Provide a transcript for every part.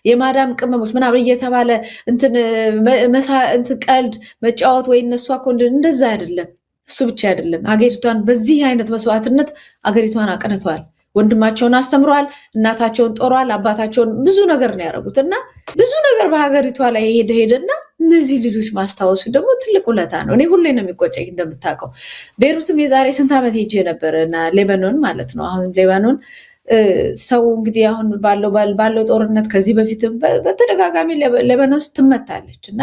የማዳም ቅመሞች ምናምን እየተባለ እንትን ቀልድ መጫወት ወይ እነሱ እኮ እንደዛ አይደለም። እሱ ብቻ አይደለም። ሀገሪቷን በዚህ አይነት መስዋዕትነት ሀገሪቷን አቅንተዋል። ወንድማቸውን አስተምረዋል፣ እናታቸውን ጦረዋል፣ አባታቸውን ብዙ ነገር ነው ያደረጉት እና ብዙ ነገር በሀገሪቷ ላይ ሄደና እነዚህ ልጆች ማስታወሱ ደግሞ ትልቅ ውለታ ነው። እኔ ሁሌ ነው የሚቆጨኝ። እንደምታውቀው ቤሩትም የዛሬ ስንት ዓመት ሄጄ ነበር እና ሌባኖን ማለት ነው። አሁን ሌባኖን ሰው እንግዲህ አሁን ባለው ጦርነት ከዚህ በፊትም በተደጋጋሚ ሌባኖን ትመታለች እና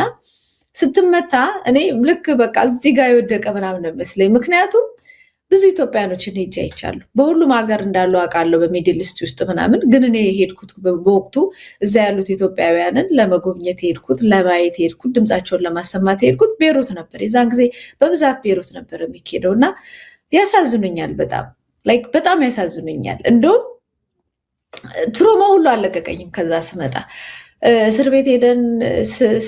ስትመታ እኔ ልክ በቃ እዚህ ጋር የወደቀ ምናምን ነው የሚመስለኝ። ምክንያቱም ብዙ ኢትዮጵያኖችን ሄጄ አይቻለሁ። በሁሉም ሀገር እንዳሉ አውቃለሁ፣ በሚድል ኢስት ውስጥ ምናምን። ግን እኔ የሄድኩት በወቅቱ እዛ ያሉት ኢትዮጵያውያንን ለመጎብኘት የሄድኩት፣ ለማየት የሄድኩት፣ ድምፃቸውን ለማሰማት የሄድኩት ቤሩት ነበር። የዛን ጊዜ በብዛት ቤሩት ነበር የሚካሄደው እና ያሳዝኑኛል፣ በጣም ያሳዝኑኛል። እንደውም ትሮማ ሁሉ አልለቀቀኝም። ከዛ ስመጣ እስር ቤት ሄደን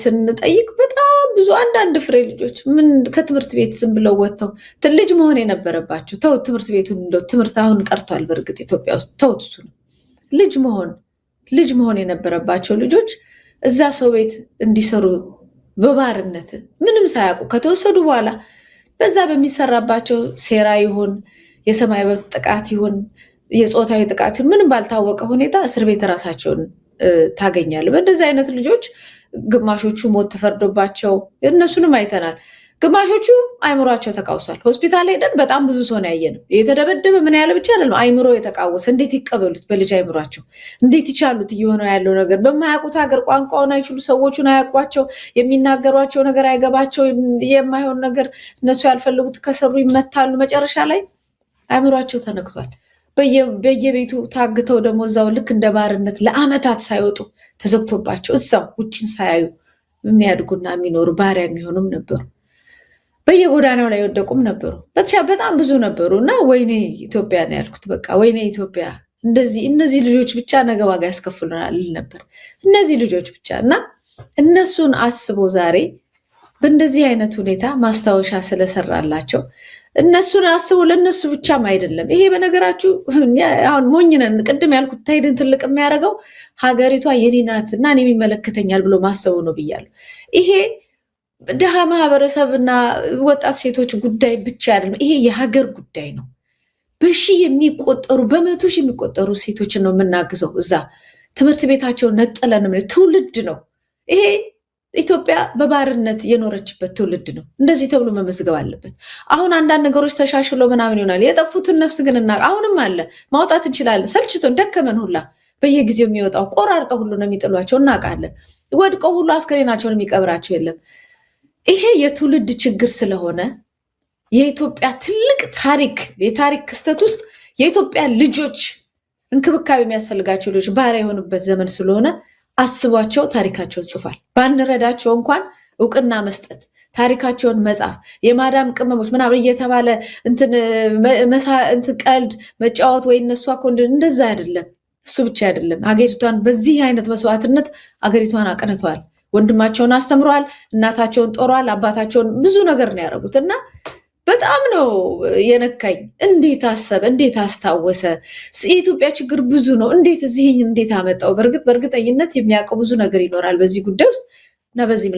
ስንጠይቅ በጣም ብዙ አንዳንድ ፍሬ ልጆች ምን ከትምህርት ቤት ዝም ብለው ወጥተው ልጅ መሆን የነበረባቸው ተው፣ ትምህርት ቤቱን እንደው ትምህርት አሁን ቀርቷል በእርግጥ ኢትዮጵያ ውስጥ ተውት፣ እሱ ነው ልጅ መሆን የነበረባቸው ልጆች እዛ ሰው ቤት እንዲሰሩ በባርነት ምንም ሳያውቁ ከተወሰዱ በኋላ በዛ በሚሰራባቸው ሴራ ይሁን የሰማይ ጥቃት ይሁን የፆታዊ ጥቃት ይሁን ምንም ባልታወቀ ሁኔታ እስር ቤት ራሳቸውን ታገኛለህ። በእንደዚህ አይነት ልጆች ግማሾቹ ሞት ተፈርዶባቸው እነሱንም አይተናል። ግማሾቹ አይምሯቸው ተቃውሷል። ሆስፒታል ሄደን በጣም ብዙ ሰው ነው ያየነው። የተደበደበ ምን ያለ ብቻ አይደለም፣ አይምሮ የተቃወሰ። እንዴት ይቀበሉት? በልጅ አይምሯቸው እንዴት ይቻሉት? እየሆነ ያለው ነገር በማያውቁት ሀገር ቋንቋውን አይችሉ፣ ሰዎቹን አያውቋቸው፣ የሚናገሯቸው ነገር አይገባቸው፣ የማይሆን ነገር እነሱ ያልፈልጉት ከሰሩ ይመታሉ። መጨረሻ ላይ አይምሯቸው ተነክቷል። በየቤቱ ታግተው ደግሞ እዛው ልክ እንደ ባርነት ለአመታት ሳይወጡ ተዘግቶባቸው እዛው ውጭን ሳያዩ የሚያድጉና የሚኖሩ ባሪያ የሚሆኑም ነበሩ። በየጎዳናው ላይ የወደቁም ነበሩ። በጣም ብዙ ነበሩ እና ወይኔ ኢትዮጵያ ነው ያልኩት። በቃ ወይኔ ኢትዮጵያ፣ እነዚህ ልጆች ብቻ ነገ ዋጋ ያስከፍሉናል ነበር። እነዚህ ልጆች ብቻ እና እነሱን አስቦ ዛሬ በእንደዚህ አይነት ሁኔታ ማስታወሻ ስለሰራላቸው እነሱን አስቦ ለእነሱ ብቻም አይደለም። ይሄ በነገራችሁ አሁን ሞኝነን ቅድም ያልኩት ታይድን ትልቅ የሚያደርገው ሀገሪቷ የኔ ናት እና እኔም ይመለከተኛል ብሎ ማሰቡ ነው ብያለሁ። ይሄ ድሃ ማህበረሰብና ወጣት ሴቶች ጉዳይ ብቻ አይደለም። ይሄ የሀገር ጉዳይ ነው። በሺህ የሚቆጠሩ በመቶ ሺህ የሚቆጠሩ ሴቶችን ነው የምናግዘው። እዛ ትምህርት ቤታቸውን ነጠለን ትውልድ ነው ይሄ። ኢትዮጵያ በባርነት የኖረችበት ትውልድ ነው። እንደዚህ ተብሎ መመዝገብ አለበት። አሁን አንዳንድ ነገሮች ተሻሽሎ ምናምን ይሆናል። የጠፉትን ነፍስ ግን አሁንም አለ፣ ማውጣት እንችላለን። ሰልችቶን ደከመን ሁላ በየጊዜው የሚወጣው ቆራርጠው ሁሉ ነው የሚጥሏቸው፣ እናውቃለን። ወድቀው ሁሉ አስከሬናቸውን የሚቀብራቸው የለም። ይሄ የትውልድ ችግር ስለሆነ የኢትዮጵያ ትልቅ የታሪክ ክስተት ውስጥ የኢትዮጵያ ልጆች እንክብካቤ የሚያስፈልጋቸው ልጆች ባሪያ የሆኑበት ዘመን ስለሆነ አስቧቸው። ታሪካቸውን ጽፏል። ባንረዳቸው እንኳን እውቅና መስጠት፣ ታሪካቸውን መጻፍ፣ የማዳም ቅመሞች ምናምን እየተባለ ቀልድ መጫወት ወይ እነሱ እኮ እንደዛ አይደለም። እሱ ብቻ አይደለም። ሀገሪቷን በዚህ አይነት መስዋዕትነት ሀገሪቷን አቅንተዋል። ወንድማቸውን አስተምረዋል፣ እናታቸውን ጦረዋል፣ አባታቸውን ብዙ ነገር ነው ያደረጉት እና በጣም ነው የነካኝ። እንዴት አሰበ? እንዴት አስታወሰ? የኢትዮጵያ ችግር ብዙ ነው። እንዴት አመጣው? በእርግጠኝነት የሚያውቀው ብዙ ነገር ይኖራል በዚህ ጉዳይ ውስጥ እና በዚህም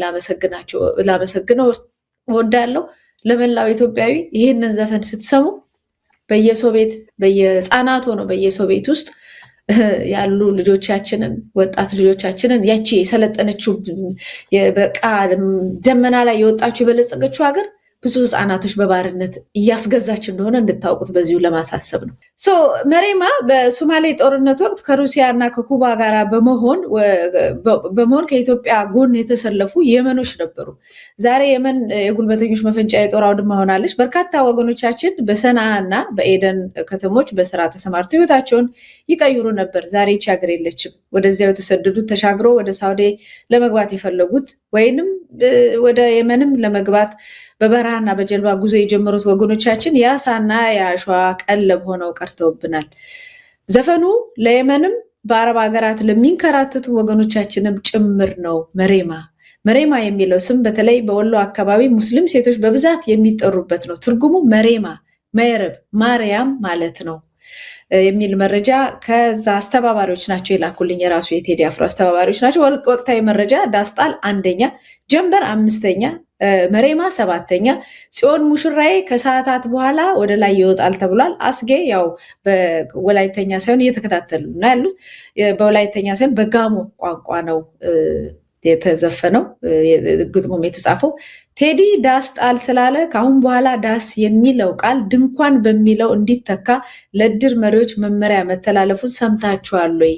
ላመሰግነው እወዳለሁ። ለመላው ኢትዮጵያዊ ይህንን ዘፈን ስትሰሙ በየሰው ቤት በየህፃናት ሆነው በየሰው ቤት ውስጥ ያሉ ልጆቻችንን ወጣት ልጆቻችንን ያቺ የሰለጠነችው በቃ ደመና ላይ የወጣችው የበለጸገችው ሀገር ብዙ ህፃናቶች በባርነት እያስገዛች እንደሆነ እንድታውቁት በዚሁ ለማሳሰብ ነው። መሬማ በሶማሌ ጦርነት ወቅት ከሩሲያ እና ከኩባ ጋር በመሆን ከኢትዮጵያ ጎን የተሰለፉ የመኖች ነበሩ። ዛሬ የመን የጉልበተኞች መፈንጫ የጦር አውድማ ሆናለች። በርካታ ወገኖቻችን በሰና እና በኤደን ከተሞች በስራ ተሰማርተው ህይወታቸውን ይቀይሩ ነበር። ዛሬ ይህች ሀገር የለችም። ወደዚያው የተሰደዱት ተሻግሮ ወደ ሳውዲ ለመግባት የፈለጉት ወይንም ወደ የመንም ለመግባት በበረሃና በጀልባ ጉዞ የጀመሩት ወገኖቻችን የአሳና የአሸዋ ቀለብ ሆነው ቀርተውብናል። ዘፈኑ ለየመንም በአረብ ሀገራት ለሚንከራተቱ ወገኖቻችንም ጭምር ነው። መሬማ የሚለው ስም በተለይ በወሎ አካባቢ ሙስሊም ሴቶች በብዛት የሚጠሩበት ነው። ትርጉሙ መሬማ፣ መረብ፣ ማርያም ማለት ነው። የሚል መረጃ ከዛ አስተባባሪዎች ናቸው የላኩልኝ። የራሱ የቴዲ አፍሮ አስተባባሪዎች ናቸው። ወቅታዊ መረጃ ዳስጣል 1ኛ፣ ጀንበር 5ኛ፣ መሬማ 7ኛ፣ ጽዮን ሙሽራዬ ከሰዓታት በኋላ ወደ ላይ ይወጣል ተብሏል። አስጌ ያው በወላይተኛ ሳይሆን እየተከታተሉ ነው ያሉት። በወላይተኛ ሳይሆን በጋሞ ቋንቋ ነው የተዘፈነው ግጥሙም የተጻፈው። ቴዲ ዳስ ጣል ስላለ ከአሁን በኋላ ዳስ የሚለው ቃል ድንኳን በሚለው እንዲተካ ለእድር መሪዎች መመሪያ መተላለፉን ሰምታችኋል ወይ?